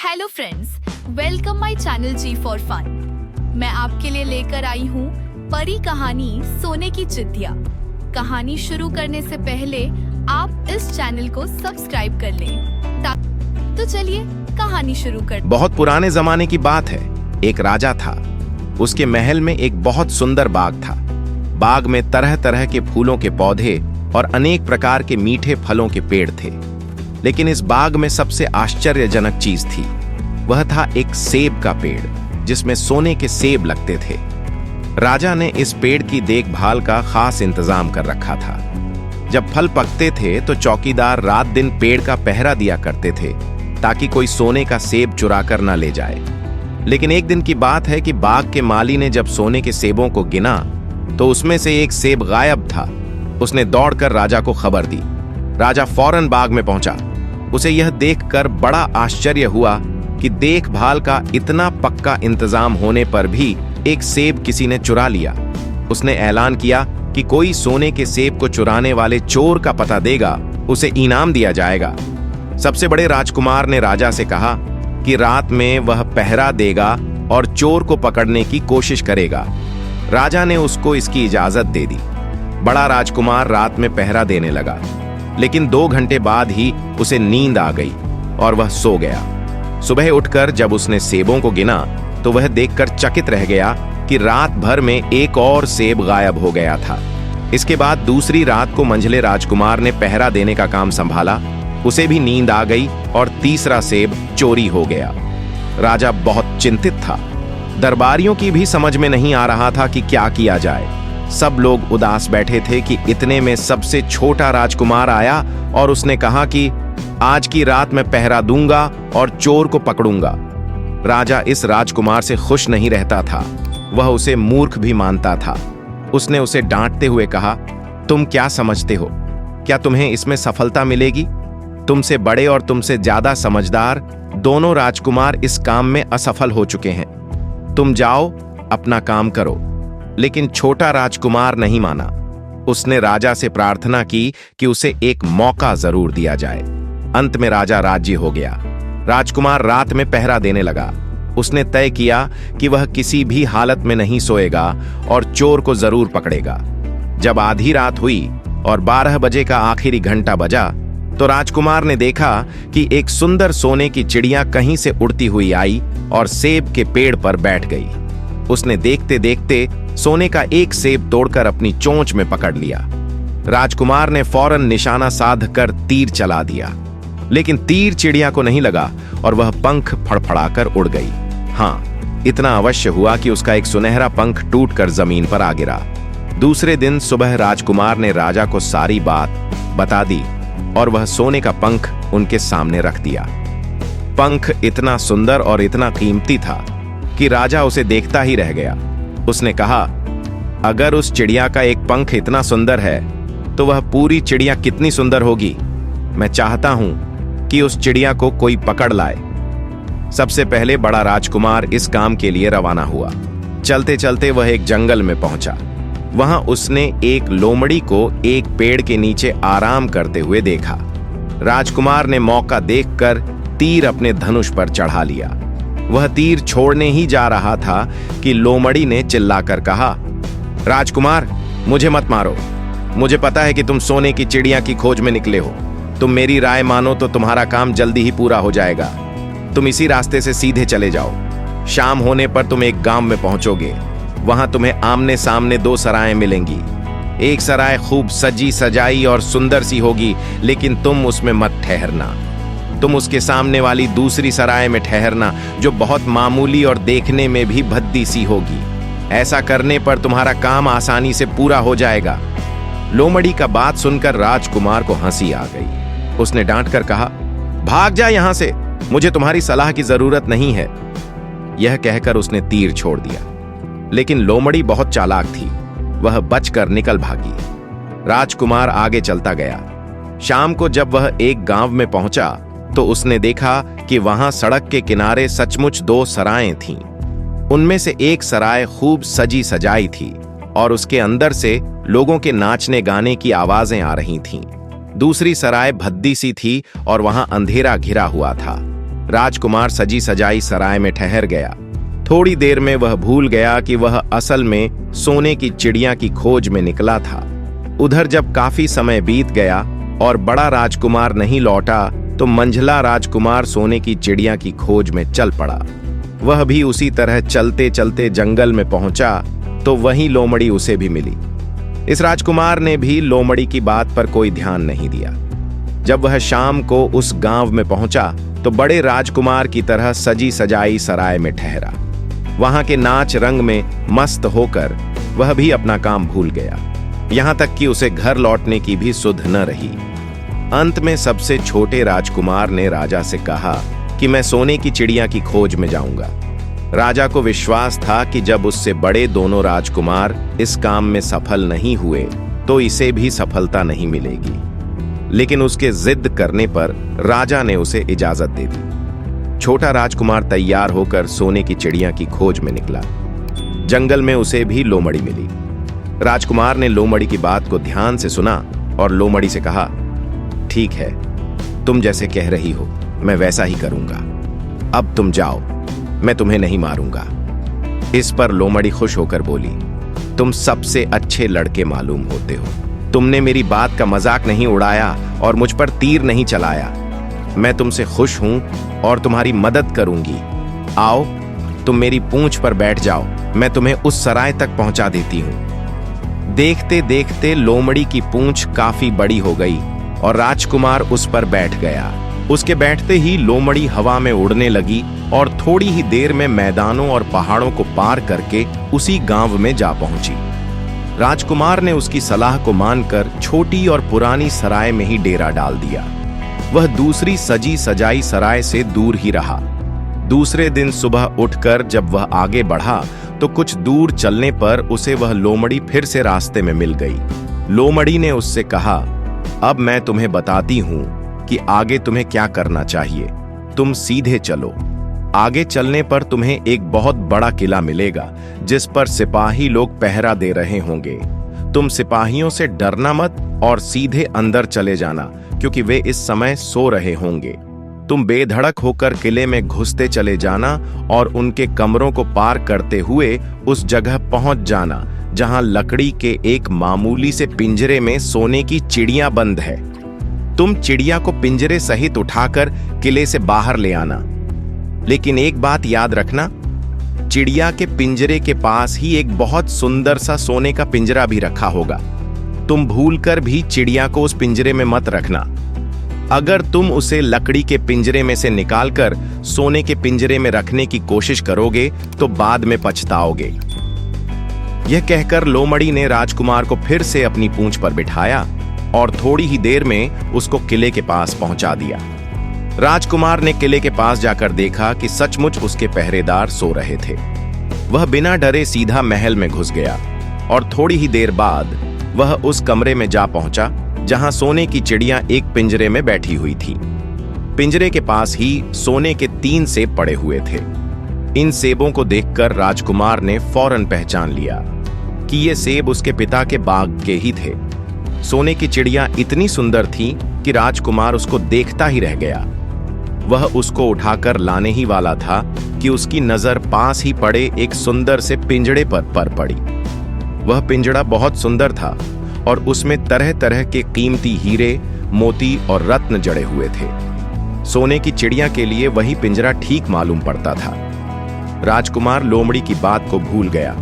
Hello friends, welcome my channel G for fun. मैं आपके लिए लेकर आई हूँ परी कहानी सोने की चिट्ठियाँ। कहानी शुरू करने से पहले आप इस चैनल को सब्सक्राइब कर लें। तो चलिए कहानी शुरू करते। बहुत पुराने जमाने की बात है। एक राजा था। उसके महल में एक बहुत सुंदर बाग था। बाग में तरह तरह के फूलों के पौधे और अनेक प्रकार के मीठे फलों के पेड़ थे। लेकिन इस बाग में सबसे आश्चर्यजनक चीज थी। वह था एक सेब का पेड़ जिसमें सोने के सेब लगते थे। राजा ने इस पेड़ की देखभाल का खास इंतजाम कर रखा था। जब फल पकते थे तो चौकीदार रात दिन पेड़ का पहरा दिया करते थे ताकि कोई सोने का सेब चुरा कर ना ले जाए। लेकिन एक दिन की बात है कि बाग के माली ने जब सोने के सेबों को गिना तो उसमें से एक सेब गायब था। उसने दौड़कर राजा को खबर दी। राजा फौरन बाग में पहुंचा। उसे यह देखकर बड़ा आश्चर्य हुआ कि देखभाल का इतना पक्का इंतजाम होने पर भी एक सेब किसी ने चुरा लिया। उसने ऐलान किया कि कोई सोने के सेब को चुराने वाले चोर का पता देगा, उसे इनाम दिया जाएगा। सबसे बड़े राजकुमार ने राजा से कहा कि रात में वह पहरा देगा और चोर को पकड़ने की कोशिश करेगा। राजा ने उसको इसकी इजाजत दे दी। बड़ा राजकुमार रात में पहरा देने लगा, लेकिन 2 घंटे बाद ही उसे नींद आ गई और वह सो गया। सुबह उठकर जब उसने सेबों को गिना तो वह देखकर चकित रह गया कि रात भर में एक और सेब गायब हो गया था। इसके बाद दूसरी रात को मंझले राजकुमार ने पहरा देने का काम संभाला। उसे भी नींद आ गई और तीसरा सेब चोरी हो गया। राजा बहुत चिंतित था। दरबारियों की भी समझ में नहीं आ रहा था कि क्या किया जाए। सब लोग उदास बैठे थे कि इतने में सबसे छोटा राजकुमार आया और उसने कहा कि आज की रात मैं पहरा दूंगा और चोर को पकड़ूंगा। राजा इस राजकुमार से खुश नहीं रहता था। वह उसे मूर्ख भी मानता था। उसने उसे डांटते हुए कहा, तुम क्या समझते हो? क्या तुम्हें इसमें सफलता मिलेगी? तुमसे बड़े और तुमसे ज्यादा समझदार दोनों राजकुमार इस काम में असफल हो चुके हैं। तुम जाओ, अपना काम करो। लेकिन छोटा राजकुमार नहीं माना। उसने राजा से प्रार्थना की कि उसे एक मौका जरूर दिया जाए। अंत में राजा राजी हो गया। राजकुमार रात में पहरा देने लगा। उसने तय किया कि वह किसी भी हालत में नहीं सोएगा और चोर को जरूर पकड़ेगा। जब आधी रात हुई और 12 बजे का आखिरी घंटा बजा तो राजकुमार ने देखा कि एक सुंदर सोने की चिड़िया कहीं से उड़ती हुई आई और सेब के पेड़ पर बैठ गई। उसने देखते देखते सोने का एक सेब तोड़कर अपनी चोंच में पकड़ लिया। राजकुमार ने फौरन निशाना साधकर तीर चला दिया, लेकिन तीर चिड़िया को नहीं लगा और वह पंख फड़फड़ाकर उड़ गई। हाँ, इतना अवश्य हुआ कि उसका एक सुनहरा पंख टूटकर जमीन पर आ गिरा। दूसरे दिन सुबह राजकुमार ने राजा को सारी बात बता दी और वह सोने का पंख उनके सामने रख दिया। पंख इतना सुंदर और इतना कीमती था कि राजा उसे देखता ही रह गया। उसने कहा, अगर उस चिड़िया का एक पंख इतना सुंदर है तो वह पूरी चिड़िया कितनी सुंदर होगी। मैं चाहता हूं कि उस चिड़िया को कोई पकड़ लाए। सबसे पहले बड़ा राजकुमार इस काम के लिए रवाना हुआ। चलते चलते वह एक जंगल में पहुंचा। वहां उसने एक लोमड़ी को एक पेड़ के नीचे आराम करते हुए देखा। राजकुमार ने मौका देखकर तीर अपने धनुष पर चढ़ा लिया। वह तीर छोड़ने ही जा रहा था कि लोमड़ी ने चिल्लाकर कहा, राजकुमार, मुझे मत मारो। मुझे पता है कि तुम सोने की चिड़िया की खोज में निकले हो। तुम मेरी राय मानो तो तुम्हारा काम जल्दी ही पूरा हो जाएगा। तुम इसी रास्ते से सीधे चले जाओ। शाम होने पर तुम एक गांव में पहुंचोगे। वहां तुम्हें आमने सामने 2 सराएं मिलेंगी। एक सराय खूब सजी सजाई और सुंदर सी होगी, लेकिन तुम उसमें मत ठहरना। तुम उसके सामने वाली दूसरी सराय में ठहरना, जो बहुत मामूली और देखने में भी भद्दी सी होगी। ऐसा करने पर तुम्हारा काम आसानी से पूरा हो जाएगा। लोमड़ी का बात सुनकर राजकुमार को हंसी आ गई। उसने डांटकर कहा, भाग जा यहां से, मुझे तुम्हारी सलाह की जरूरत नहीं है। यह कहकर उसने तीर छोड़ दिया। लेकिन लोमड़ी बहुत चालाक थी। वह बचकर निकल भागी। राजकुमार आगे चलता गया। शाम को जब वह एक गांव में पहुंचा तो उसने देखा कि वहां सड़क के किनारे सचमुच 2 सराएं थीं। उनमें से एक सराय खूब सजी सजाई थी और उसके अंदर से लोगों के नाचने गाने की आवाजें आ रही थीं। दूसरी सराय भद्दी सी थी और वहां अंधेरा घिरा हुआ था। राजकुमार सजी सजाई सराय में ठहर गया। थोड़ी देर में वह भूल गया कि वह असल में सोने की चिड़िया की खोज में निकला था। उधर जब काफी समय बीत गया और बड़ा राजकुमार नहीं लौटा तो मंझला राजकुमार सोने की चिड़िया की खोज में चल पड़ा। वह भी उसी तरह चलते चलते जंगल में पहुंचा तो वहीं लोमड़ी उसे भी मिली। इस राजकुमार ने भी लोमड़ी की बात पर कोई ध्यान नहीं दिया। जब वह शाम को उस गांव में पहुंचा तो बड़े राजकुमार की तरह सजी सजाई सराय में ठहरा। वहां के नाच रंग में मस्त होकर वह भी अपना काम भूल गया, यहां तक कि उसे घर लौटने की भी सुध न रही। अंत में सबसे छोटे राजकुमार ने राजा से कहा कि मैं सोने की चिड़िया की खोज में जाऊंगा। राजा को विश्वास था कि जब उससे बड़े दोनों राजकुमार इस काम में सफल नहीं हुए तो इसे भी सफलता नहीं मिलेगी, लेकिन उसके जिद करने पर राजा ने उसे इजाजत दे दी। छोटा राजकुमार तैयार होकर सोने की चिड़िया की खोज में निकला। जंगल में उसे भी लोमड़ी मिली। राजकुमार ने लोमड़ी की बात को ध्यान से सुना और लोमड़ी से कहा, ठीक है, तुम जैसे कह रही हो मैं वैसा ही करूंगा। अब तुम जाओ, मैं तुम्हें नहीं मारूंगा। इस पर लोमड़ी खुश होकर बोली, तुम सबसे अच्छे लड़के मालूम होते हो। तुमने मेरी बात का मजाक नहीं उड़ाया और मुझ पर तीर नहीं चलाया। मैं तुमसे खुश हूं और तुम्हारी मदद करूंगी। आओ, तुम मेरी पूंछ पर बैठ जाओ, मैं तुम्हें उस सराय तक पहुंचा देती हूं। देखते देखते लोमड़ी की पूंछ काफी बड़ी हो गई और राजकुमार उस पर बैठ गया। उसके बैठते ही लोमड़ी हवा में उड़ने लगी और थोड़ी ही देर में मैदानों और पहाड़ों को पार करके उसी गांव में जा पहुंची। राजकुमार ने उसकी सलाह को मानकर छोटी और पुरानी सराय में ही डेरा डाल दिया। वह दूसरी सजी सजाई सराय से दूर ही रहा। दूसरे दिन सुबह उठकर जब वह आगे बढ़ा तो कुछ दूर चलने पर उसे वह लोमड़ी फिर से रास्ते में मिल गई। लोमड़ी ने उससे कहा, अब मैं तुम्हें बताती हूं कि आगे तुम्हें क्या करना चाहिए। तुम सीधे चलो। आगे चलने पर तुम्हें एक बहुत बड़ा किला मिलेगा जिस पर सिपाही लोग पहरा दे रहे होंगे। तुम सिपाहियों से डरना मत और सीधे अंदर चले जाना, क्योंकि वे इस समय सो रहे होंगे। तुम बेधड़क होकर किले में घुसते चले जाना और उनके कमरों को पार करते हुए उस जगह पहुंच जाना जहां लकड़ी के एक मामूली से पिंजरे में सोने की चिड़िया बंद है। तुम चिड़िया को पिंजरे सहित उठाकर किले से बाहर ले आना। लेकिन एक बात याद रखना, चिड़िया के पिंजरे के पास ही एक बहुत सुंदर सा सोने का पिंजरा भी रखा होगा। तुम भूलकर भी चिड़िया को उस पिंजरे में मत रखना। अगर तुम उसे लकड़ी के पिंजरे में से निकालकर सोने के पिंजरे में रखने की कोशिश करोगे तो बाद में पछताओगे। यह कहकर लोमड़ी ने राजकुमार को फिर से अपनी पूंछ पर बिठाया और थोड़ी ही देर में उसको किले के पास पहुंचा दिया। राजकुमार ने किले के पास जाकर देखा कि सचमुच उसके पहरेदार सो रहे थे। वह बिना डरे सीधा महल में घुस गया और थोड़ी ही देर बाद वह उस कमरे में जा पहुंचा जहां सोने की चिड़िया एक पिंजरे में बैठी हुई थी। पिंजरे के पास ही सोने के 3 सेब पड़े हुए थे। इन सेबों को देखकर राजकुमार ने फौरन पहचान लिया कि ये सेब उसके पिता के बाग के ही थे। सोने की चिड़िया इतनी सुंदर थी कि राजकुमार उसको देखता ही रह गया। वह उसको उठाकर लाने ही वाला था कि उसकी नजर पास ही पड़े एक सुंदर से पिंजड़े पर पड़ी। वह पिंजड़ा बहुत सुंदर था और उसमें तरह तरह के कीमती हीरे, मोती और रत्न जड़े हुए थे। सोने की चिड़िया के लिए वही पिंजरा ठीक मालूम पड़ता था। राजकुमार लोमड़ी की बात को भूल गया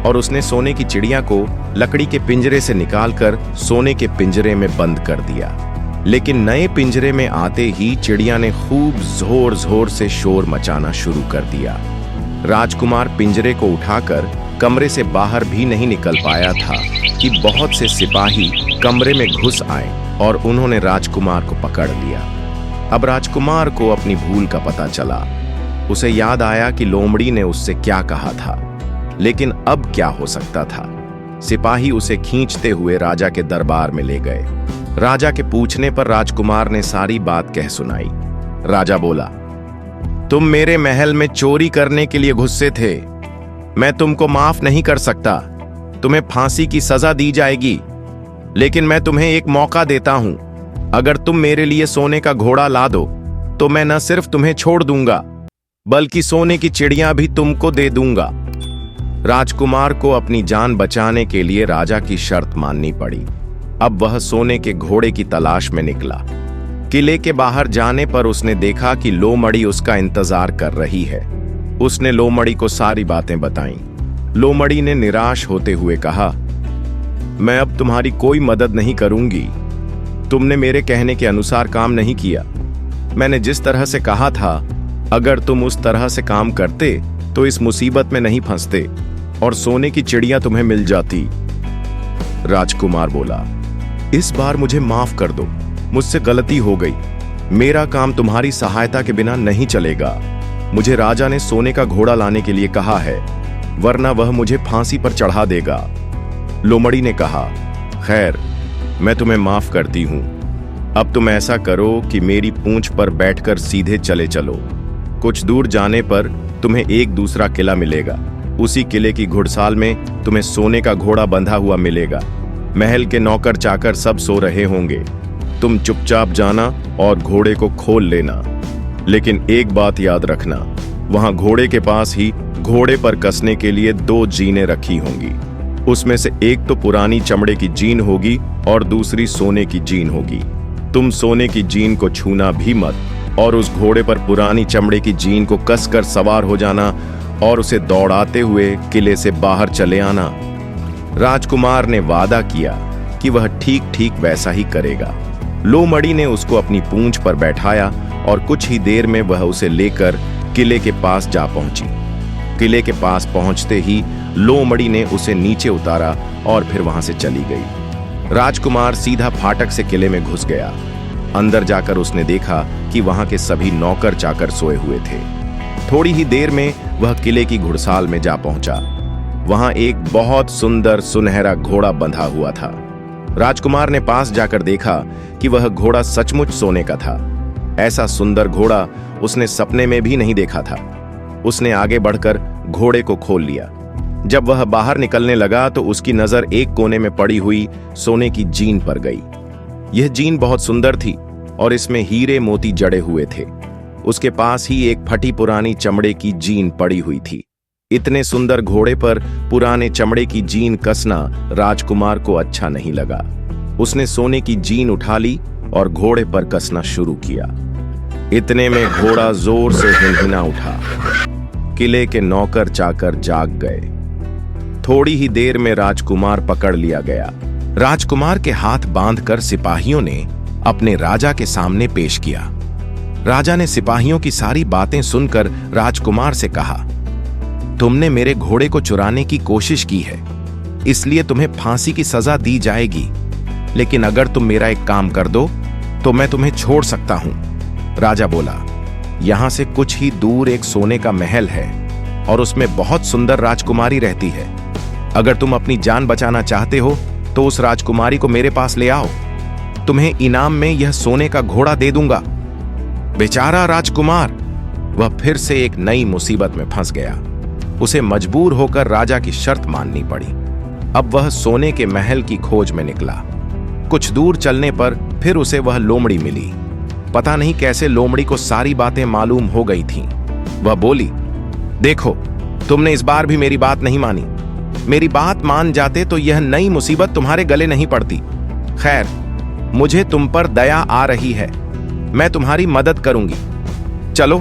और उसने सोने की चिड़िया को लकड़ी के पिंजरे से निकालकर सोने के पिंजरे में बंद कर दिया। लेकिन नए पिंजरे में आते ही चिड़िया ने खूब जोर जोर से शोर मचाना शुरू कर दिया। राजकुमार पिंजरे को उठाकर कमरे से बाहर भी नहीं निकल पाया था कि बहुत से सिपाही कमरे में घुस आए और उन्होंने राजकुमार को पकड़ लिया। अब राजकुमार को अपनी भूल का पता चला। उसे याद आया कि लोमड़ी ने उससे क्या कहा था, लेकिन अब क्या हो सकता था। सिपाही उसे खींचते हुए राजा के दरबार में ले गए। राजा के पूछने पर राजकुमार ने सारी बात कह सुनाई। राजा बोला, तुम मेरे महल में चोरी करने के लिए घुसे थे। मैं तुमको माफ नहीं कर सकता। तुम्हें फांसी की सजा दी जाएगी, लेकिन मैं तुम्हें एक मौका देता हूं। अगर तुम मेरे लिए सोने का घोड़ा ला दो तो मैं न सिर्फ तुम्हें छोड़ दूंगा बल्कि सोने की चिड़िया भी तुमको दे दूंगा। राजकुमार को अपनी जान बचाने के लिए राजा की शर्त माननी पड़ी। अब वह सोने के घोड़े की तलाश में निकला। किले के बाहर जाने पर उसने देखा कि लोमड़ी उसका इंतजार कर रही है। उसने लोमड़ी को सारी बातें बताईं। लोमड़ी ने निराश होते हुए कहा, मैं अब तुम्हारी कोई मदद नहीं करूंगी। तुमने मेरे कहने के अनुसार काम नहीं किया। मैंने जिस तरह से कहा था, अगर तुम उस तरह से काम करते तो इस मुसीबत में नहीं फंसते और सोने की चिड़िया तुम्हें मिल जाती। राजकुमार बोला, इस बार मुझे माफ कर दो, मुझसे गलती हो गई। मेरा काम तुम्हारी सहायता के बिना नहीं चलेगा। मुझे राजा ने सोने का घोड़ा लाने के लिए कहा है, वरना वह मुझे फांसी पर चढ़ा देगा। लोमड़ी ने कहा, खैर, मैं तुम्हें माफ करती हूं। अब तुम ऐसा करो कि मेरी पूंछ पर बैठकर सीधे चले चलो। कुछ दूर जाने पर तुम्हें एक दूसरा किला मिलेगा। उसी किले की घुड़साल में तुम्हें सोने का घोड़ा बंधा हुआ मिलेगा। महल के नौकर चाकर सब सो रहे होंगे। तुम चुपचाप जाना और घोड़े को खोल लेना। लेकिन एक बात याद रखना, वहां घोड़े के पास ही घोड़े पर कसने के लिए 2 जीनें रखी होंगी। उसमें से एक तो पुरानी चमड़े की जीन होगी और दूसरी सोने की जीन होगी। तुम सोने की जीन को छूना भी मत और उस घोड़े पर पुरानी चमड़े की जीन को कसकर सवार हो जाना और उसे दौड़ाते हुए किले से बाहर चले आना। राजकुमार ने वादा किया कि वह ठीक ठीक वैसा ही करेगा। लोमड़ी ने उसको अपनी पूंछ पर बैठाया और कुछ ही देर में वह उसे लेकर किले के पास जा पहुंची। किले के पास पहुंचते ही लोमड़ी ने उसे नीचे उतारा और फिर वहां से चली गई। राजकुमार सीधा फाटक से किले में घुस गया। अंदर जाकर उसने देखा कि वहां के सभी नौकर चाकर सोए हुए थे। थोड़ी ही देर में वह किले की घुड़साल में जा पहुंचा। वहां एक बहुत सुंदर सुनहरा घोड़ा बंधा हुआ था। राजकुमार ने पास जाकर देखा कि वह घोड़ा सचमुच सोने का था। ऐसा सुंदर घोड़ा उसने सपने में भी नहीं देखा था। उसने आगे बढ़कर घोड़े को खोल लिया। जब वह बाहर निकलने लगा तो उसकी नजर एक कोने में पड़ी हुई सोने की जीन पर गई। यह जीन बहुत सुंदर थी और इसमें हीरे मोती जड़े हुए थे। उसके पास ही एक फटी पुरानी चमड़े की जीन पड़ी हुई थी। इतने सुंदर घोड़े पर पुराने चमड़े की जीन कसना राजकुमार को अच्छा नहीं लगा। उसने सोने की जीन उठा ली और घोड़े पर कसना शुरू किया। इतने में घोड़ा जोर से हिलहिला उठा। किले के नौकर चाकर जाग गए। थोड़ी ही देर में राजकुमार पकड़ लिया गया। राजकुमार के हाथ बांधकर सिपाहियों ने अपने राजा के सामने पेश किया। राजा ने सिपाहियों की सारी बातें सुनकर राजकुमार से कहा, तुमने मेरे घोड़े को चुराने की कोशिश की है, इसलिए तुम्हें फांसी की सजा दी जाएगी। लेकिन अगर तुम मेरा एक काम कर दो तो मैं तुम्हें छोड़ सकता हूं। राजा बोला, यहां से कुछ ही दूर एक सोने का महल है और उसमें बहुत सुंदर राजकुमारी रहती है। अगर तुम अपनी जान बचाना चाहते हो तो उस राजकुमारी को मेरे पास ले आओ। तुम्हें इनाम में यह सोने का घोड़ा दे दूंगा। बेचारा राजकुमार, वह फिर से एक नई मुसीबत में फंस गया। उसे मजबूर होकर राजा की शर्त माननी पड़ी। अब वह सोने के महल की खोज में निकला। कुछ दूर चलने पर फिर उसे वह लोमड़ी मिली। पता नहीं कैसे लोमड़ी को सारी बातें मालूम हो गई थीं। वह बोली, देखो, तुमने इस बार भी मेरी बात नहीं मानी। मेरी बात मान जाते तो यह नई मुसीबत तुम्हारे गले नहीं पड़ती। खैर, मुझे तुम पर दया आ रही है। मैं तुम्हारी मदद करूंगी। चलो,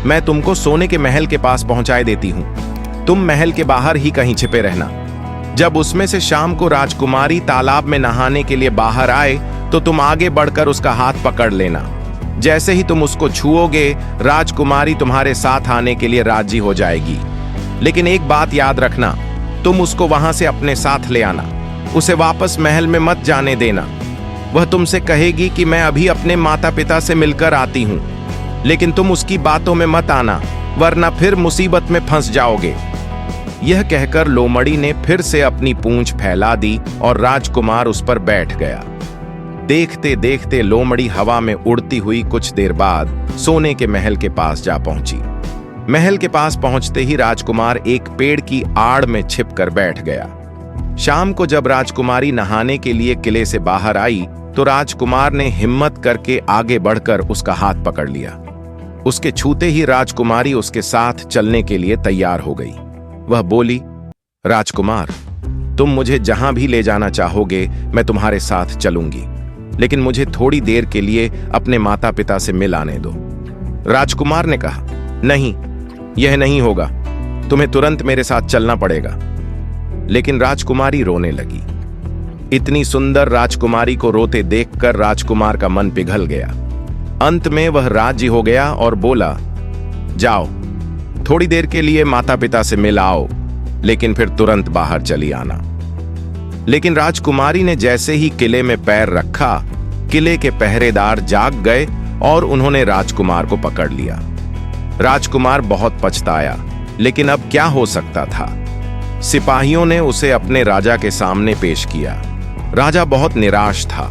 मैं तुमको सोने के महल के पास पहुंचाए देती हूं। तुम महल के बाहर ही कहीं छिपे रहना। जब उसमें से शाम को राजकुमारी तालाब में नहाने के लिए बाहर आए तो तुम आगे बढ़कर उसका हाथ पकड़ लेना। जैसे ही तुम उसको छुओगे, राजकुमारी तुम्हारे साथ आने के लिए राजी हो जाएगी। लेकिन एक बात याद रखना, तुम उसको वहां से अपने साथ ले आना। उसे वापस महल में मत जाने देना। वह तुमसे कहेगी कि मैं अभी अपने माता पिता से मिलकर आती हूं, लेकिन तुम उसकी बातों में मत आना, वरना फिर मुसीबत में फंस जाओगे। यह कहकर लोमड़ी ने फिर से अपनी पूंछ फैला दी और राजकुमार उस पर बैठ गया। देखते देखते लोमड़ी हवा में उड़ती हुई कुछ देर बाद सोने के महल के पास जा पहुंची। महल के पास पहुंचते ही राजकुमार एक पेड़ की आड़ में छिपकर बैठ गया। शाम को जब राजकुमारी नहाने के लिए किले से बाहर आई तो राजकुमार ने हिम्मत करके आगे बढ़कर उसका हाथ पकड़ लिया। उसके छूते ही राजकुमारी उसके साथ चलने के लिए तैयार हो गई। वह बोली, राजकुमार, तुम मुझे जहां भी ले जाना चाहोगे मैं तुम्हारे साथ चलूंगी, लेकिन मुझे थोड़ी देर के लिए अपने माता पिता से मिल आने दो। राजकुमार ने कहा, नहीं, यह नहीं होगा, तुम्हें तुरंत मेरे साथ चलना पड़ेगा। लेकिन राजकुमारी रोने लगी। इतनी सुंदर राजकुमारी को रोते देखकर राजकुमार का मन पिघल गया। अंत में वह राजी हो गया और बोला, जाओ, थोड़ी देर के लिए माता पिता से मिल आओ, लेकिन फिर तुरंत बाहर चली आना। लेकिन राजकुमारी ने जैसे ही किले में पैर रखा, किले के पहरेदार जाग गए और उन्होंने राजकुमार को पकड़ लिया। राजकुमार बहुत पछताया, लेकिन अब क्या हो सकता था। सिपाहियों ने उसे अपने राजा के सामने पेश किया। राजा बहुत निराश था।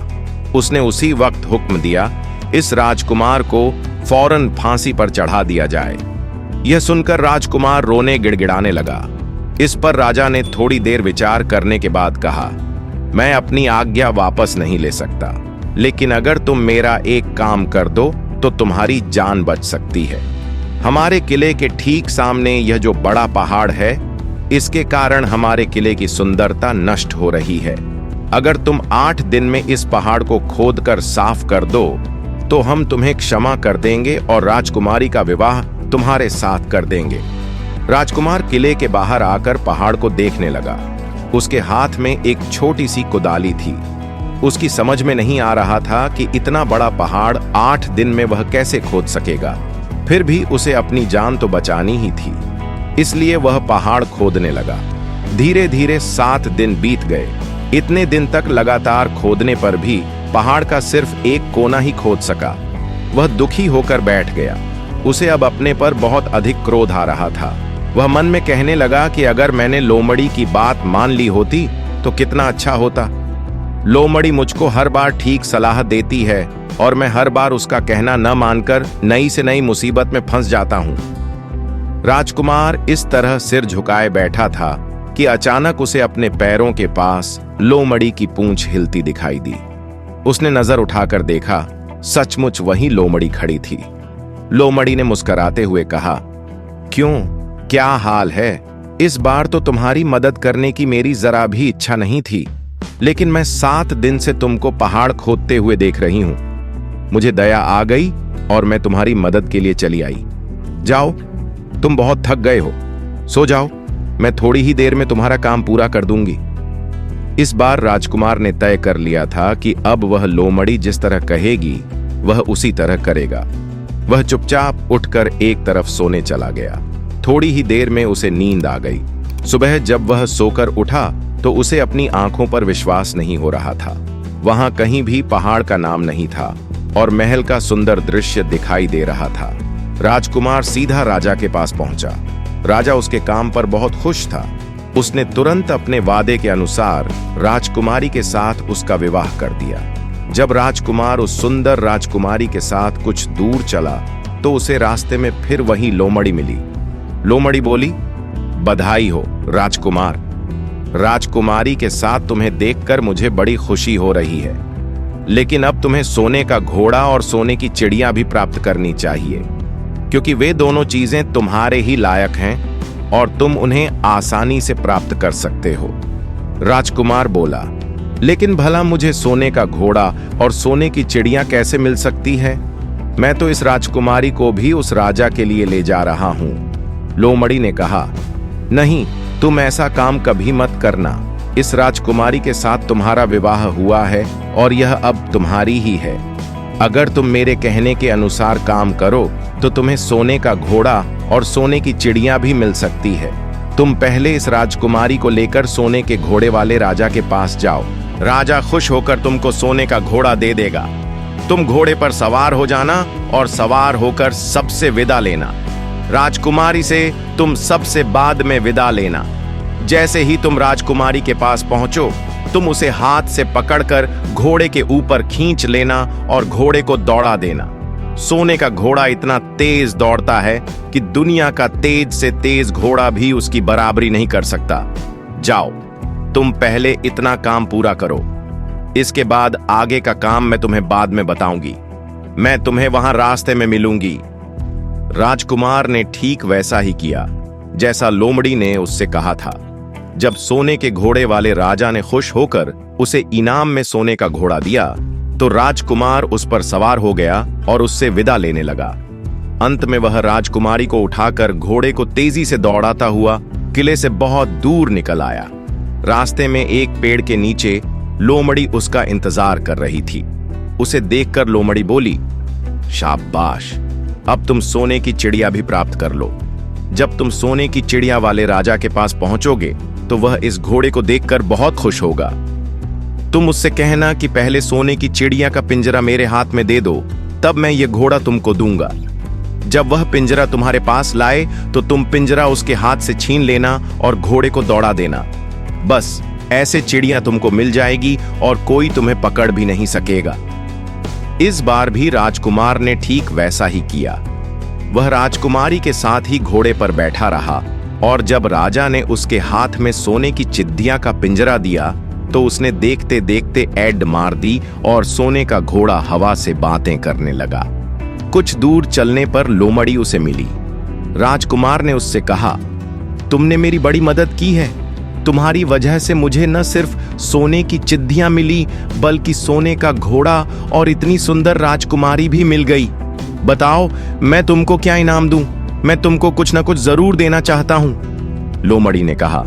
उसने उसी वक्त हुक्म दिया, इस राजकुमार को फौरन फांसी पर चढ़ा दिया जाए। यह सुनकर राजकुमार रोने गिड़गिड़ाने लगा। इस पर राजा ने थोड़ी देर विचार करने के बाद कहा, मैं अपनी आज्ञा वापस नहीं ले सकता, लेकिन अगर तुम मेरा एक काम कर दो तो तुम्हारी जान बच सकती है। हमारे किले के ठीक सामने यह जो बड़ा पहाड़ है, इसके कारण हमारे किले की सुंदरता नष्ट हो रही है। अगर तुम 8 दिन में इस पहाड़ को खोदकर साफ कर दो तो हम तुम्हें क्षमा कर देंगे और राजकुमारी का विवाह तुम्हारे साथ कर देंगे। राजकुमार किले के बाहर आकर पहाड़ को देखने लगा। उसके हाथ में एक छोटी सी कुदाली थी। उसकी समझ में नहीं आ रहा था कि इतना बड़ा पहाड़ 8 दिन में वह कैसे खोद सकेगा। फिर भी उसे अपनी जान तो बचानी ही थी, इसलिए वह पहाड़ खोदने लगा। धीरे धीरे 7 दिन बीत गए। इतने दिन तक लगातार खोदने पर भी पहाड़ का सिर्फ एक कोना ही खोद सका। वह दुखी होकर बैठ गया। उसे अब अपने पर बहुत अधिक क्रोध आ रहा था। वह मन में कहने लगा कि अगर मैंने लोमड़ी की बात मान ली होती तो कितना अच्छा होता। लोमड़ी मुझको हर बार ठीक सलाह देती है और मैं हर बार उसका कहना न मानकर नई से नई मुसीबत में फंस जाता हूं। राजकुमार इस तरह सिर झुकाए बैठा था कि अचानक उसे अपने पैरों के पास लोमड़ी की पूंछ हिलती दिखाई दी। उसने नजर उठाकर देखा, सचमुच वही लोमड़ी खड़ी थी। लोमड़ी ने मुस्कुराते हुए कहा, क्यों, क्या हाल है? इस बार तो तुम्हारी मदद करने की मेरी जरा भी इच्छा नहीं थी, लेकिन मैं 7 दिन से तुमको पहाड़ खोदते हुए देख रही हूं। मुझे दया आ गई और मैं तुम्हारी मदद के लिए चली आई। जाओ, तुम बहुत थक गए हो, सो जाओ, मैं थोड़ी ही देर में तुम्हारा काम पूरा कर दूंगी। इस बार राजकुमार ने तय कर लिया था कि अब वह लोमड़ी जिस तरह कहेगी वह उसी तरह करेगा। वह चुपचाप उठकर एक तरफ सोने चला गया। थोड़ी ही देर में उसे नींद आ गई। सुबह जब वह सोकर उठा तो उसे अपनी आंखों पर विश्वास नहीं हो रहा था। वहां कहीं भी पहाड़ का नाम नहीं था और महल का सुंदर दृश्य दिखाई दे रहा था। राजकुमार सीधा राजा के पास पहुंचा। राजा उसके काम पर बहुत खुश था। उसने तुरंत अपने वादे के अनुसार राजकुमारी के साथ उसका विवाह कर दिया। जब राजकुमार उस सुंदर राजकुमारी के साथ कुछ दूर चला तो उसे रास्ते में फिर वही लोमड़ी मिली। लोमड़ी बोली, बधाई हो राजकुमार, राजकुमारी के साथ तुम्हें देखकर मुझे बड़ी खुशी हो रही है, लेकिन अब तुम्हें सोने का घोड़ा और सोने की चिड़िया भी प्राप्त करनी चाहिए, क्योंकि वे दोनों चीजें तुम्हारे ही लायक हैं और तुम उन्हें आसानी से प्राप्त कर सकते हो। राजकुमार बोला, लेकिन भला मुझे सोने का घोड़ा और सोने की चिड़िया कैसे मिल सकती है? मैं तो इस राजकुमारी को भी उस राजा के लिए ले जा रहा हूं। लोमड़ी ने कहा, नहीं, तुम ऐसा काम कभी मत करना। इस राजकुमारी के साथ तुम्हारा विवाह हुआ है और यह अब तुम्हारी ही है। अगर तुम मेरे कहने के अनुसार काम करो तो तुम्हें सोने का घोड़ा और सोने की चिड़िया भी मिल सकती है। तुम पहले इस राजकुमारी को लेकर सोने के घोड़े वाले राजा के पास जाओ। राजा खुश होकर तुमको सोने का घोड़ा दे देगा। तुम घोड़े पर सवार हो जाना और सवार होकर सबसे विदा लेना। राजकुमारी से तुम सबसे बाद में विदा लेना। जैसे ही तुम राजकुमारी के पास पहुंचो, तुम उसे हाथ से पकड़कर घोड़े के ऊपर खींच लेना और घोड़े को दौड़ा देना। सोने का घोड़ा इतना तेज दौड़ता है कि दुनिया का तेज से तेज घोड़ा भी उसकी बराबरी नहीं कर सकता। जाओ, तुम पहले इतना काम पूरा करो। इसके बाद आगे का काम मैं तुम्हें बाद में बताऊंगी। मैं तुम्हें वहां रास्ते में मिलूंगी। राजकुमार ने ठीक वैसा ही किया जैसा लोमड़ी ने उससे कहा था। जब सोने के घोड़े वाले राजा ने खुश होकर उसे इनाम में सोने का घोड़ा दिया तो राजकुमार उस पर सवार हो गया और उससे विदा लेने लगा। अंत में वह राजकुमारी को उठाकर घोड़े को तेजी से दौड़ाता हुआ किले से बहुत दूर निकल आया। रास्ते में एक पेड़ के नीचे लोमड़ी उसका इंतजार कर रही थी। उसे देखकर लोमड़ी बोली, शाबाश, अब तुम सोने की चिड़िया भी प्राप्त कर लो। जब तुम सोने की चिड़िया वाले राजा के पास पहुंचोगे तो वह इस घोड़े को देखकर बहुत खुश होगा। तुम उससे कहना कि पहले सोने की चिड़िया का पिंजरा मेरे हाथ में दे दो, तब मैं ये घोड़ा तुमको दूंगा। जब वह पिंजरा तुम्हारे पास लाए तो तुम पिंजरा उसके हाथ से छीन लेना और घोड़े को दौड़ा देना। बस ऐसे चिड़िया तुमको मिल जाएगी और कोई तुम्हें पकड़ भी नहीं सकेगा। इस बार भी राजकुमार ने ठीक वैसा ही किया। वह राजकुमारी के साथ ही घोड़े पर बैठा रहा और जब राजा ने उसके हाथ में सोने की चिद्दिया का पिंजरा दिया तो उसने देखते देखते ऐड मार दी और सोने का घोड़ा हवा से बातें करने लगा। कुछ दूर चलने पर लोमड़ी उसे मिली। राजकुमार ने उससे कहा, तुमने मेरी बड़ी मदद की है। तुम्हारी वजह से मुझे न सिर्फ सोने की चिद्दियां मिली बल्कि सोने का घोड़ा और इतनी सुंदर राजकुमारी भी मिल गई। बताओ मैं तुमको क्या इनाम दूं? मैं तुमको कुछ न कुछ जरूर देना चाहता हूं। लोमड़ी ने कहा,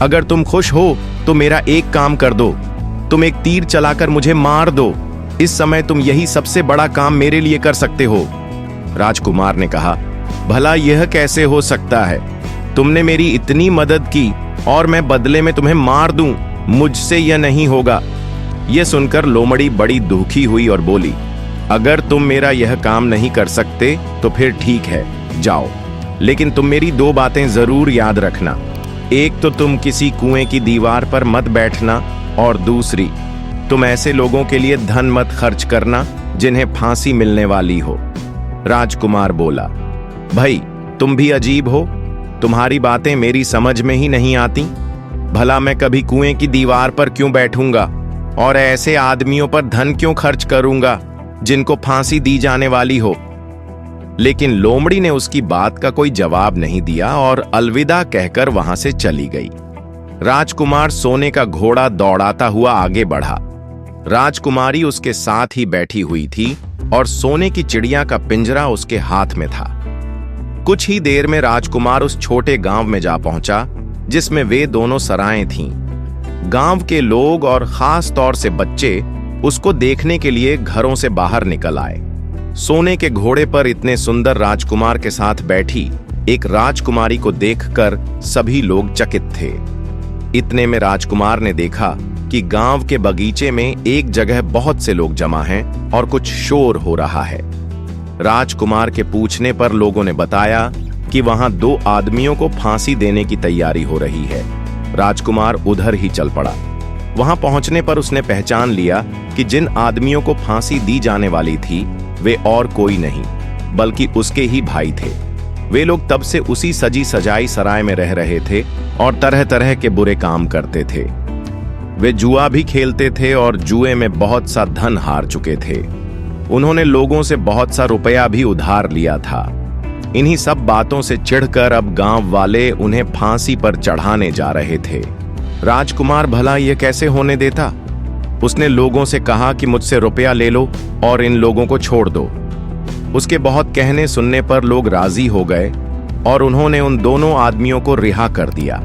अगर तुम खुश हो तो मेरा एक काम कर दो, तुम एक तीर चलाकर मुझे मार दो। इस समय तुम यही सबसे बड़ा काम मेरे लिए कर सकते हो। राजकुमार ने कहा, भला यह कैसे हो सकता है? तुमने मेरी इतनी मदद की और मैं बदले में तुम्हें मार दूं? मुझसे यह नहीं होगा। यह सुनकर लोमड़ी बड़ी दुखी हुई और बोली, अगर तुम मेरा यह काम नहीं कर सकते तो फिर ठीक है, जाओ। लेकिन तुम मेरी दो बातें जरूर याद रखना। एक तो तुम किसी कुएं की दीवार पर मत बैठना और दूसरी, तुम ऐसे लोगों के लिए धन मत खर्च करना जिन्हें फांसी मिलने वाली हो। राजकुमार बोला, भाई तुम भी अजीब हो, तुम्हारी बातें मेरी समझ में ही नहीं आती। भला मैं कभी कुएं की दीवार पर क्यों बैठूंगा और ऐसे आदमियों पर धन क्यों खर्च करूंगा जिनको फांसी दी जाने वाली हो। लेकिन लोमड़ी ने उसकी बात का कोई जवाब नहीं दिया और अलविदा कहकर वहां से चली गई। राजकुमार सोने का घोड़ा दौड़ाता हुआ आगे बढ़ा। राजकुमारी उसके साथ ही बैठी हुई थी और सोने की चिड़िया का पिंजरा उसके हाथ में था। कुछ ही देर में राजकुमार उस छोटे गांव में जा पहुंचा जिसमें वे दोनों सराएं थीं। गांव के लोग और खास तौर से बच्चे उसको देखने के लिए घरों से बाहर निकल आए। सोने के घोड़े पर इतने सुंदर राजकुमार के साथ बैठी एक राजकुमारी को देखकर सभी लोग चकित थे। इतने में राजकुमार ने देखा कि गांव के बगीचे में एक जगह बहुत से लोग जमा हैं और कुछ शोर हो रहा है। राजकुमार के पूछने पर लोगों ने बताया कि वहां दो आदमियों को फांसी देने की तैयारी हो रही है। राजकुमार उधर ही चल पड़ा। वहां पहुंचने पर उसने पहचान लिया कि जिन आदमियों को फांसी दी जाने वाली थी वे और कोई नहीं बल्कि उसके ही भाई थे। वे लोग तब से उसी सजी सजाई सराय में रह रहे थे और तरह तरह के बुरे काम करते थे। वे जुआ भी खेलते थे और जुए में बहुत सा धन हार चुके थे। उन्होंने लोगों से बहुत सा रुपया भी उधार लिया था। इन्हीं सब बातों से चिढ़कर अब गांव वाले उन्हें फांसी पर चढ़ाने जा रहे थे। राजकुमार भला यह कैसे होने देता? उसने लोगों से कहा कि मुझसे रुपया ले लो और इन लोगों को छोड़ दो। उसके बहुत कहने सुनने पर लोग राजी हो गए और उन्होंने उन दोनों आदमियों को रिहा कर दिया।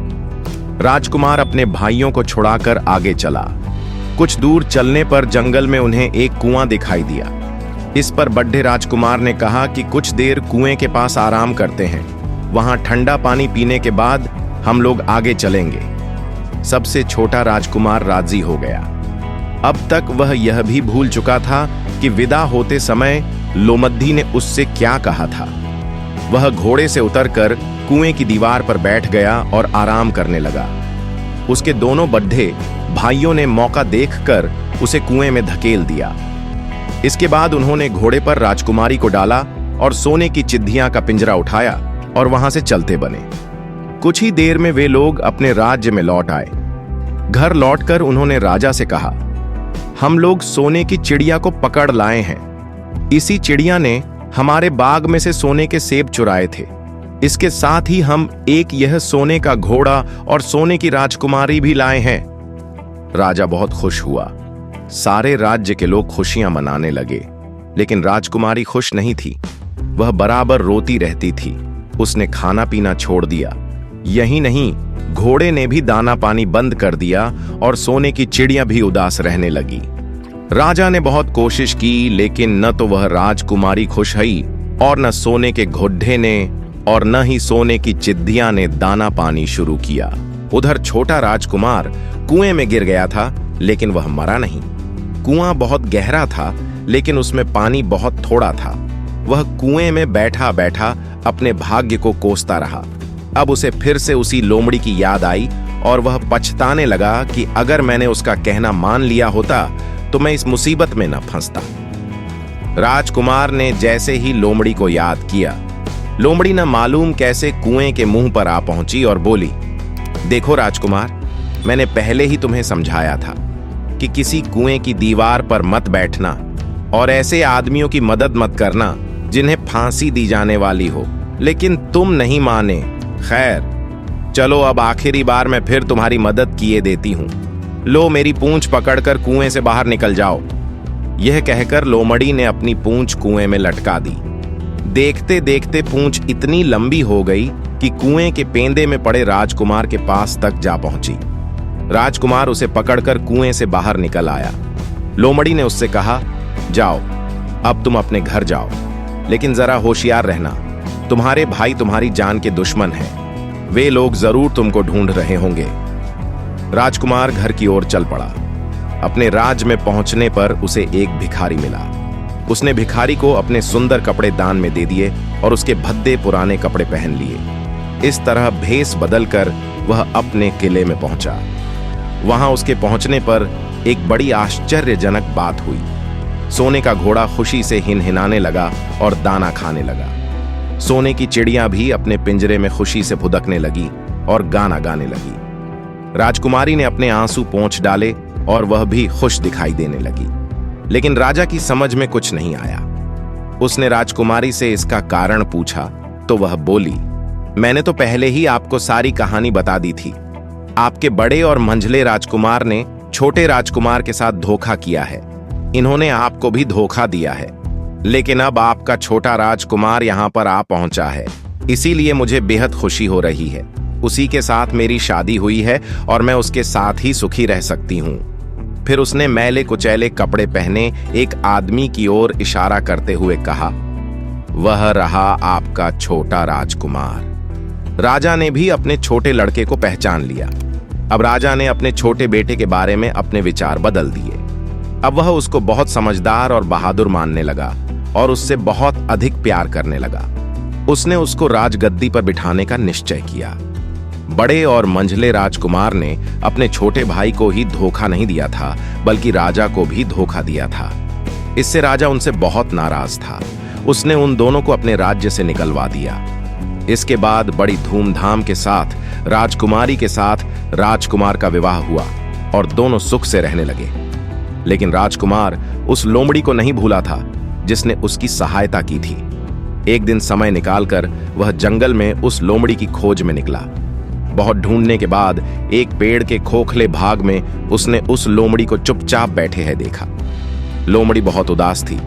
राजकुमार अपने भाइयों को छुड़ाकर आगे चला। कुछ दूर चलने पर जंगल में उन्हें एक कुआं दिखाई दिया। इस पर बड्ढे राजकुमार ने कहा कि कुछ देर कुएं के पास आराम करते हैं, वहां ठंडा पानी पीने के बाद हम लोग आगे चलेंगे। सबसे छोटा राजकुमार राजी हो गया। अब तक वह यह भी भूल चुका था कि विदा होते समय लोमद्दी ने उससे क्या कहा था। वह घोड़े से उतरकर कुएं की दीवार पर बैठ गया और आराम करने लगा। उसके दोनों बड्ढे भाइयों ने मौका देखकर उसे कुएं में धकेल दिया। इसके बाद उन्होंने घोड़े पर राजकुमारी को डाला और सोने की चिद्दियां का पिंजरा उठाया और वहां से चलते बने। कुछ ही देर में वे लोग अपने राज्य में लौट आए। घर लौटकर उन्होंने राजा से कहा, हम लोग सोने की चिड़िया को पकड़ लाए हैं। इसी चिड़िया ने हमारे बाग में से सोने के सेब चुराए थे। इसके साथ ही हम एक यह सोने का घोड़ा और सोने की राजकुमारी भी लाए हैं। राजा बहुत खुश हुआ। सारे राज्य के लोग खुशियां मनाने लगे, लेकिन राजकुमारी खुश नहीं थी। वह बराबर रोती रहती थी। उसने खाना पीना छोड़ दिया। यही नहीं, घोड़े ने भी दाना पानी बंद कर दिया और सोने की चिड़िया भी उदास रहने लगी। राजा ने बहुत कोशिश की, लेकिन न तो वह राजकुमारी खुश हुई और न सोने के घोड़े ने और न ही सोने की चिद्दियां ने दाना पानी शुरू किया। उधर छोटा राजकुमार कुएं में गिर गया था, लेकिन वह मरा नहीं। कुआं बहुत गहरा था, लेकिन उसमें पानी बहुत थोड़ा था। वह कुएं में बैठा बैठा अपने भाग्य को कोसता रहा। अब उसे फिर से उसी लोमड़ी की याद आई और वह पछताने लगा कि अगर मैंने उसका कहना मान लिया होता तो मैं इस मुसीबत में न फंसता। राजकुमार ने जैसे ही लोमड़ी को याद किया, लोमड़ी न मालूम कैसे कुएं के मुंह पर आ पहुंची और बोली, देखो राजकुमार, मैंने पहले ही तुम्हें समझाया था कि किसी कुएं की दीवार पर मत बैठना और ऐसे आदमियों की मदद मत करना जिन्हें फांसी दी जाने वाली हो, लेकिन तुम नहीं माने। खैर, चलो अब आखिरी बार मैं फिर तुम्हारी मदद किए देती हूं। लो, मेरी पूंछ पकड़कर कुएं से बाहर निकल जाओ। यह कहकर लोमड़ी ने अपनी पूंछ कुएं में लटका दी। देखते देखते पूंछ इतनी लंबी हो गई कि कुएं के पेंदे में पड़े राजकुमार के पास तक जा पहुंची। राजकुमार उसे पकड़कर कुएं से बाहर निकल आया। लोमड़ी ने उससे कहा, जाओ, अब तुम अपने घर जाओ, लेकिन जरा होशियार रहना। तुम्हारे भाई तुम्हारी जान के दुश्मन हैं। वे लोग जरूर तुमको ढूंढ रहे होंगे। राजकुमार घर की ओर चल पड़ा। अपने राज्य में पहुंचने पर उसे एक भिखारी मिला। उसने भिखारी को अपने सुंदर कपड़े दान में दे दिए और उसके भद्दे पुराने कपड़े पहन लिए। इस तरह भेष बदलकर वह अपने किले में पहुंचा। वहां उसके पहुंचने पर एक बड़ी आश्चर्यजनक बात हुई। सोने का घोड़ा खुशी से हिनहिनाने लगा और दाना खाने लगा। सोने की चिड़िया भी अपने पिंजरे में खुशी से फुदकने लगी और गाना गाने लगी। राजकुमारी ने अपने आंसू पोंछ डाले और वह भी खुश दिखाई देने लगी। लेकिन राजा की समझ में कुछ नहीं आया। उसने राजकुमारी से इसका कारण पूछा तो वह बोली, मैंने तो पहले ही आपको सारी कहानी बता दी थी। आपके बड़े और मंझले राजकुमार ने छोटे राजकुमार के साथ धोखा किया है। इन्होंने आपको भी धोखा दिया है, लेकिन अब आपका छोटा राजकुमार यहाँ पर आ पहुंचा है, इसीलिए मुझे बेहद खुशी हो रही है। उसी के साथ मेरी शादी हुई है और मैं उसके साथ ही सुखी रह सकती हूँ। फिर उसने मैले कुचैले कपड़े पहने एक आदमी की ओर इशारा करते हुए कहा, वह रहा आपका छोटा राजकुमार। राजा ने भी अपने छोटे लड़के को पहचान लिया। अब राजा ने अपने छोटे बेटे के बारे में अपने विचार बदल दिए। अब वह उसको बहुत समझदार और बहादुर मानने लगा और उससे बहुत अधिक प्यार करने लगा। उसने उसको राजगद्दी पर बिठाने का निश्चय किया। बड़े और मंझले राजकुमार ने अपने छोटे भाई को ही धोखा नहीं दिया था, बल्कि राजा को भी धोखा दिया था। इससे राजा उनसे बहुत नाराज था। उसने उन दोनों को अपने राज्य से निकलवा दिया। इसके बाद बड़ी धूमधाम के साथ राजकुमारी के साथ राजकुमार का विवाह हुआ और दोनों सुख से रहने लगे। लेकिन राजकुमार उस लोमड़ी को नहीं भूला था जिसने उसकी सहायता की थी। एक दिन समय निकालकर वह जंगल में उस लोमड़ी की खोज में निकला। बहुत ढूंढने के बाद एक पेड़ के खोखले भाग में उसने उस लोमड़ी को चुपचाप बैठे है देखा। लोमड़ी बहुत उदास थी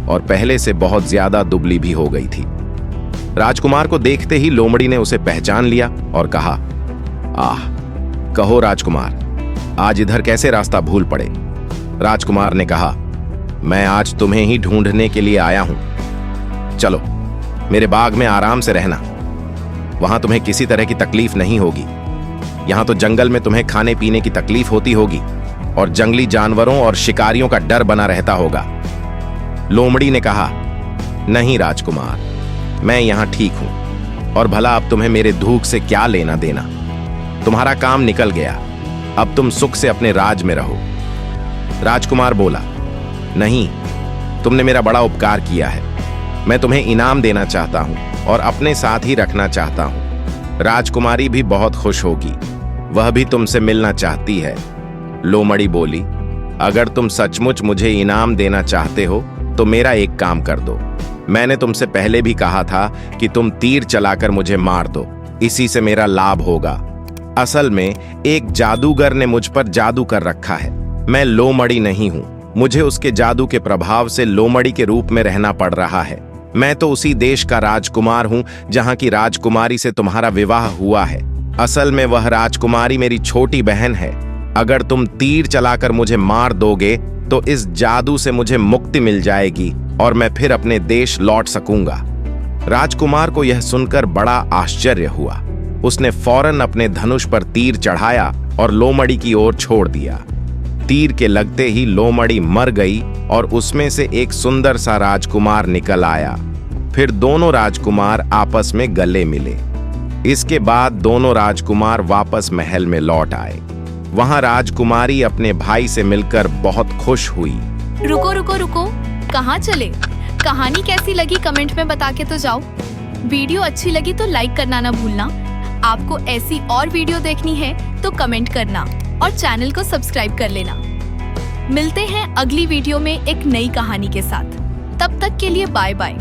और पहले से बहुत ज्यादा दुबली भी हो गई थी। राजकुमार को देखते ही लोमड़ी ने उसे पहचान लिया और कहा, आह, कहो राजकुमार, आज इधर कैसे रास्ता भूल पड़े? राजकुमार ने कहा, मैं आज तुम्हें ही ढूंढने के लिए आया हूं। चलो, मेरे बाग में आराम से रहना। वहां तुम्हें किसी तरह की तकलीफ नहीं होगी। यहां तो जंगल में तुम्हें खाने पीने की तकलीफ होती होगी और जंगली जानवरों और शिकारियों का डर बना रहता होगा। लोमड़ी ने कहा, नहीं राजकुमार, मैं यहां ठीक हूं और भला अब तुम्हें मेरे धूख से क्या लेना देना? तुम्हारा काम निकल गया, अब तुम सुख से अपने राज में रहो। राजकुमार बोला, नहीं, तुमने मेरा बड़ा उपकार किया है। मैं तुम्हें इनाम देना चाहता हूं और अपने साथ ही रखना चाहता हूं। राजकुमारी भी बहुत खुश होगी, वह भी तुमसे मिलना चाहती है। लोमड़ी बोली, अगर तुम सचमुच मुझे इनाम देना चाहते हो तो मेरा एक काम कर दो। मैंने तुमसे पहले भी कहा था कि तुम तीर चलाकर मुझे मार दो, इसी से मेरा लाभ होगा। असल में एक जादूगर ने मुझ पर जादू कर रखा है। मैं लोमड़ी नहीं हूं, मुझे उसके जादू के प्रभाव से लोमड़ी के रूप में रहना पड़ रहा है। मैं तो उसी देश का राजकुमार हूं जहां की राजकुमारी से तुम्हारा विवाह हुआ है। असल में वह राजकुमारी मेरी छोटी बहन है। अगर तुम तीर चलाकर मुझे मार दोगे तो इस जादू से मुझे मुक्ति मिल जाएगी और मैं फिर अपने देश लौट सकूंगा। राजकुमार को यह सुनकर बड़ा आश्चर्य हुआ। उसने फौरन अपने धनुष पर तीर चढ़ाया और लोमड़ी की ओर छोड़ दिया। तीर के लगते ही लोमड़ी मर गई और उसमें से एक सुंदर सा राजकुमार निकल आया। फिर दोनों राजकुमार आपस में गले मिले। इसके बाद दोनों राजकुमार वापस महल में लौट आए। वहां राजकुमारी अपने भाई से मिलकर बहुत खुश हुई। रुको रुको रुको, कहाँ चले? कहानी कैसी लगी कमेंट में बता के तो जाओ। वीडियो अच्छी लगी तो लाइक करना ना भूलना। आपको ऐसी और वीडियो देखनी है तो कमेंट करना और चैनल को सब्सक्राइब कर लेना। मिलते हैं अगली वीडियो में एक नई कहानी के साथ। तब तक के लिए बाय बाय।